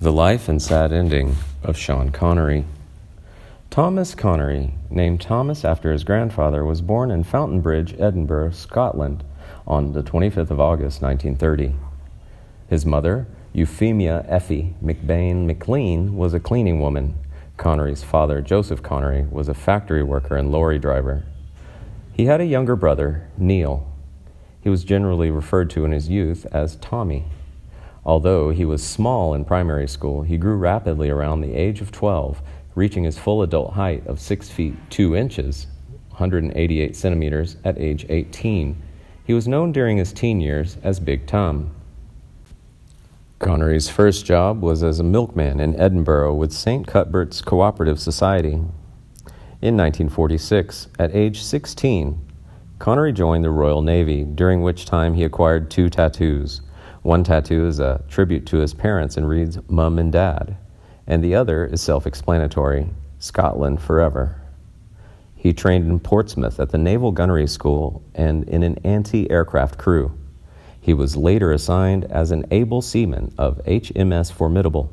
The Life and Sad Ending of Sean Connery. Thomas Connery, named Thomas after his grandfather, was born in Fountainbridge, Edinburgh, Scotland, on the 25th of August, 1930. His mother, Euphemia Effie McBain McLean, was a cleaning woman. Connery's father, Joseph Connery, was a factory worker and lorry driver. He had a younger brother, Neil. He was generally referred to in his youth as Tommy. Although he was small in primary school, he grew rapidly around the age of 12, reaching his full adult height of 6 feet 2 inches, 188 centimeters, at age 18. He was known during his teen years as Big Tom. Connery's first job was as a milkman in Edinburgh with St. Cuthbert's Cooperative Society. In 1946, at age 16, Connery joined the Royal Navy, during which time he acquired 2 tattoos. One tattoo is a tribute to his parents and reads Mum and Dad, and the other is self-explanatory, Scotland Forever. He trained in Portsmouth at the Naval Gunnery School and in an anti-aircraft crew. He was later assigned as an able seaman of HMS Formidable.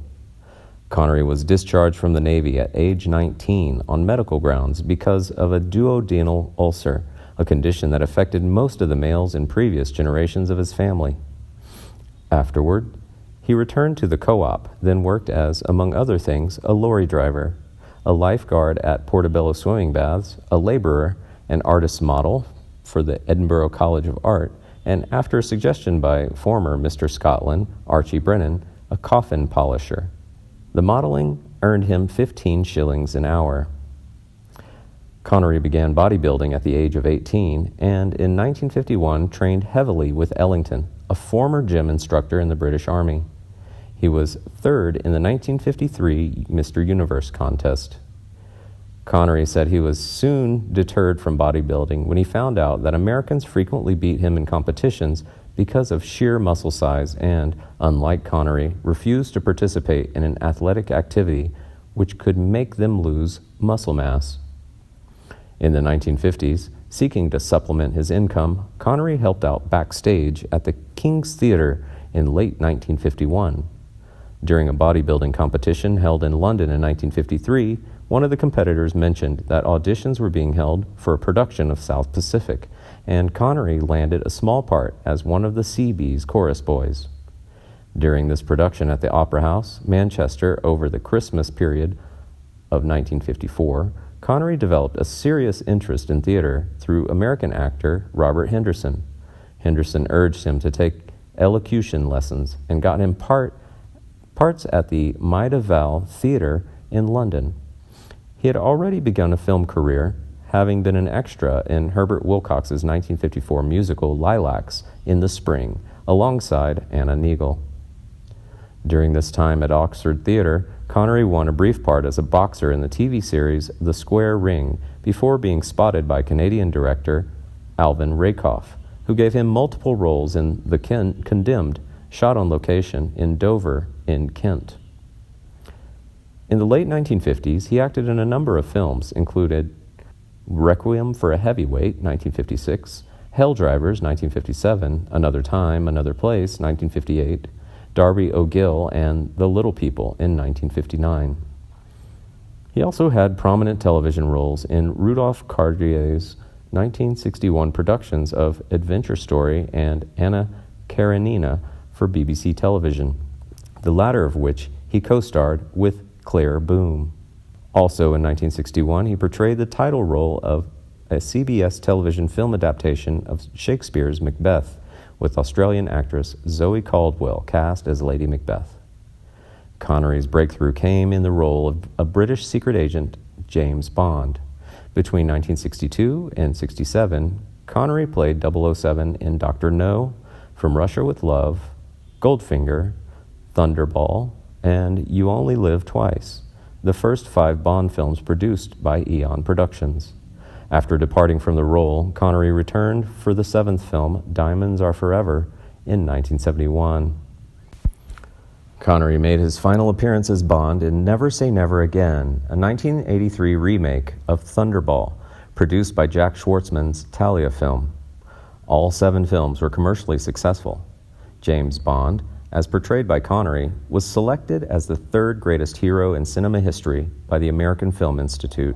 Connery was discharged from the Navy at age 19 on medical grounds because of a duodenal ulcer, a condition that affected most of the males in previous generations of his family. Afterward, he returned to the co-op, then worked as, among other things, a lorry driver, a lifeguard at Portobello Swimming Baths, a laborer, an artist's model for the Edinburgh College of Art, and after a suggestion by former Mr. Scotland, Archie Brennan, a coffin polisher. The modeling earned him 15 shillings an hour. Connery began bodybuilding at the age of 18, and in 1951 trained heavily with Ellington, a former gym instructor in the British Army. He was third in the 1953 Mr. Universe contest. Connery said he was soon deterred from bodybuilding when he found out that Americans frequently beat him in competitions because of sheer muscle size and, unlike Connery, refused to participate in an athletic activity which could make them lose muscle mass. In the 1950s, seeking to supplement his income, Connery helped out backstage at the King's Theatre in late 1951. During a bodybuilding competition held in London in 1953, one of the competitors mentioned that auditions were being held for a production of South Pacific, and Connery landed a small part as one of the Seabees chorus boys. During this production at the Opera House, Manchester, over the Christmas period of 1954, Connery developed a serious interest in theater through American actor Robert Henderson. Henderson urged him to take elocution lessons and got him parts at the Maida Vale Theatre in London. He had already begun a film career, having been an extra in Herbert Wilcox's 1954 musical Lilacs in the Spring, alongside Anna Neagle. During this time at Oxford Theatre, Connery won a brief part as a boxer in the TV series The Square Ring before being spotted by Canadian director Alvin Rakoff, who gave him multiple roles in The Condemned, shot on location in Dover, in Kent. In the late 1950s, he acted in a number of films, included Requiem for a Heavyweight, 1956, Hell Drivers, 1957, Another Time, Another Place, 1958, Darby O'Gill, and The Little People in 1959. He also had prominent television roles in Rudolph Cartier's 1961 productions of Adventure Story and Anna Karenina for BBC television, the latter of which he co-starred with Claire Boom. Also in 1961, he portrayed the title role of a CBS television film adaptation of Shakespeare's Macbeth, with Australian actress Zoe Caldwell cast as Lady Macbeth. Connery's breakthrough came in the role of a British secret agent, James Bond. Between 1962 and 67, Connery played 007 in Dr. No, From Russia with Love, Goldfinger, Thunderball, and You Only Live Twice, the first 5 Bond films produced by Eon Productions. After departing from the role, Connery returned for the 7th film, Diamonds Are Forever, in 1971. Connery made his final appearance as Bond in Never Say Never Again, a 1983 remake of Thunderball, produced by Jack Schwartzman's Talia film. All 7 films were commercially successful. James Bond, as portrayed by Connery, was selected as the third greatest hero in cinema history by the American Film Institute.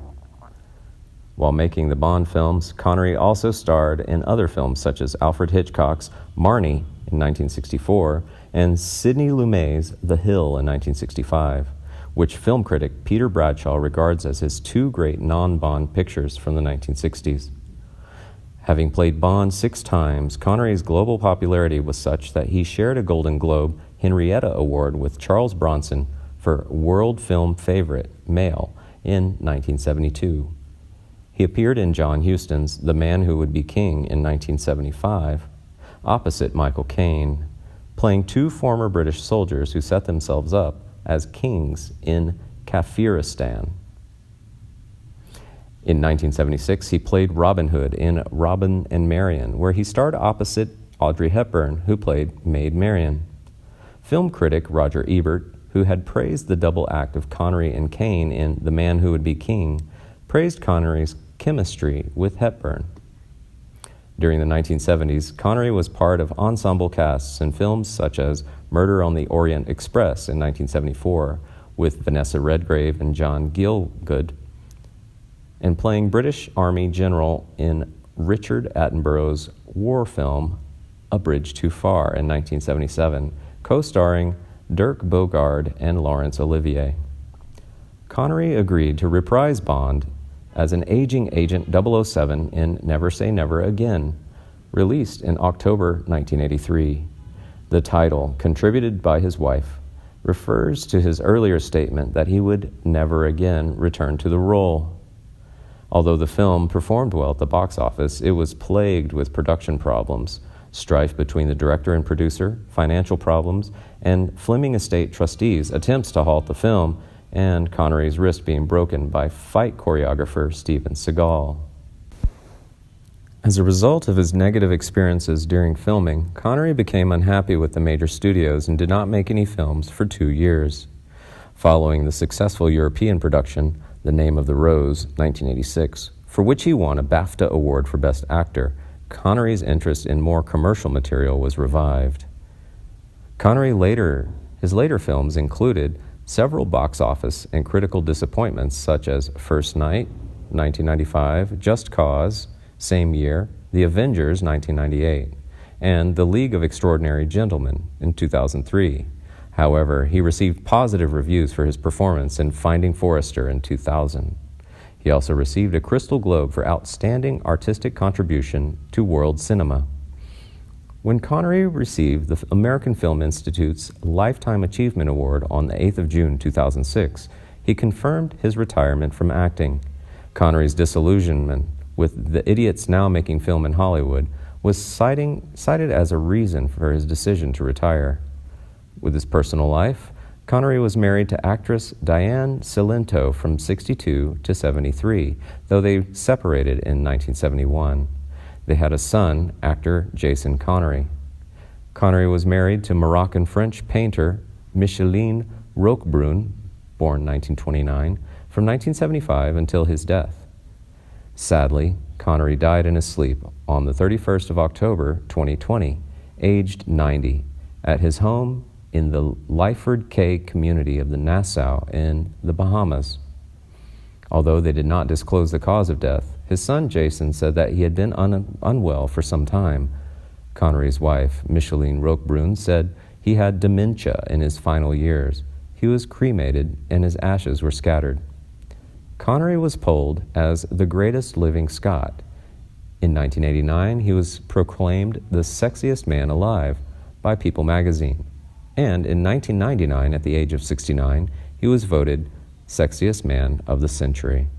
While making the Bond films, Connery also starred in other films such as Alfred Hitchcock's Marnie in 1964 and Sidney Lumet's The Hill in 1965, which film critic Peter Bradshaw regards as his two great non-Bond pictures from the 1960s. Having played Bond 6 times, Connery's global popularity was such that he shared a Golden Globe Henrietta Award with Charles Bronson for World Film Favorite Male in 1972. He appeared in John Huston's The Man Who Would Be King in 1975, opposite Michael Caine, playing 2 former British soldiers who set themselves up as kings in Kafiristan. In 1976, he played Robin Hood in Robin and Marian, where he starred opposite Audrey Hepburn, who played Maid Marian. Film critic Roger Ebert, who had praised the double act of Connery and Caine in The Man Who Would Be King, praised Connery's chemistry with Hepburn. During the 1970s, Connery was part of ensemble casts in films such as Murder on the Orient Express in 1974 with Vanessa Redgrave and John Gielgud, and playing British Army General in Richard Attenborough's war film A Bridge Too Far in 1977, co-starring Dirk Bogarde and Laurence Olivier. Connery agreed to reprise Bond as an aging Agent 007 in Never Say Never Again, released in October 1983. The title, contributed by his wife, refers to his earlier statement that he would never again return to the role. Although the film performed well at the box office, it was plagued with production problems, strife between the director and producer, financial problems, and Fleming Estate trustees' attempts to halt the film, and Connery's wrist being broken by fight choreographer Steven Seagal. As a result of his negative experiences during filming, Connery became unhappy with the major studios and did not make any films for 2 years. Following the successful European production, The Name of the Rose, 1986, for which he won a BAFTA Award for Best Actor, Connery's interest in more commercial material was revived. His later films included several box office and critical disappointments such as First Night, 1995, Just Cause, same year, The Avengers, 1998, and The League of Extraordinary Gentlemen in 2003. However, he received positive reviews for his performance in Finding Forrester in 2000. He also received a Crystal Globe for Outstanding Artistic Contribution to World Cinema. When Connery received the American Film Institute's Lifetime Achievement Award on the 8th of June 2006, he confirmed his retirement from acting. Connery's disillusionment with the idiots now making film in Hollywood was cited as a reason for his decision to retire. With his personal life, Connery was married to actress Diane Cilento from 62 to 73, though they separated in 1971. They had a son, actor Jason Connery. Connery was married to Moroccan-French painter Micheline Roquebrune, born 1929, from 1975 until his death. Sadly, Connery died in his sleep on the 31st of October 2020, aged 90, at his home in the Lyford Cay community of the Nassau in the Bahamas. Although they did not disclose the cause of death, his son Jason said that he had been unwell for some time. Connery's wife, Micheline Roquebrune, said he had dementia in his final years. He was cremated and his ashes were scattered. Connery was polled as the greatest living Scot. In 1989, he was proclaimed the sexiest man alive by People magazine. And in 1999, at the age of 69, he was voted sexiest man of the century.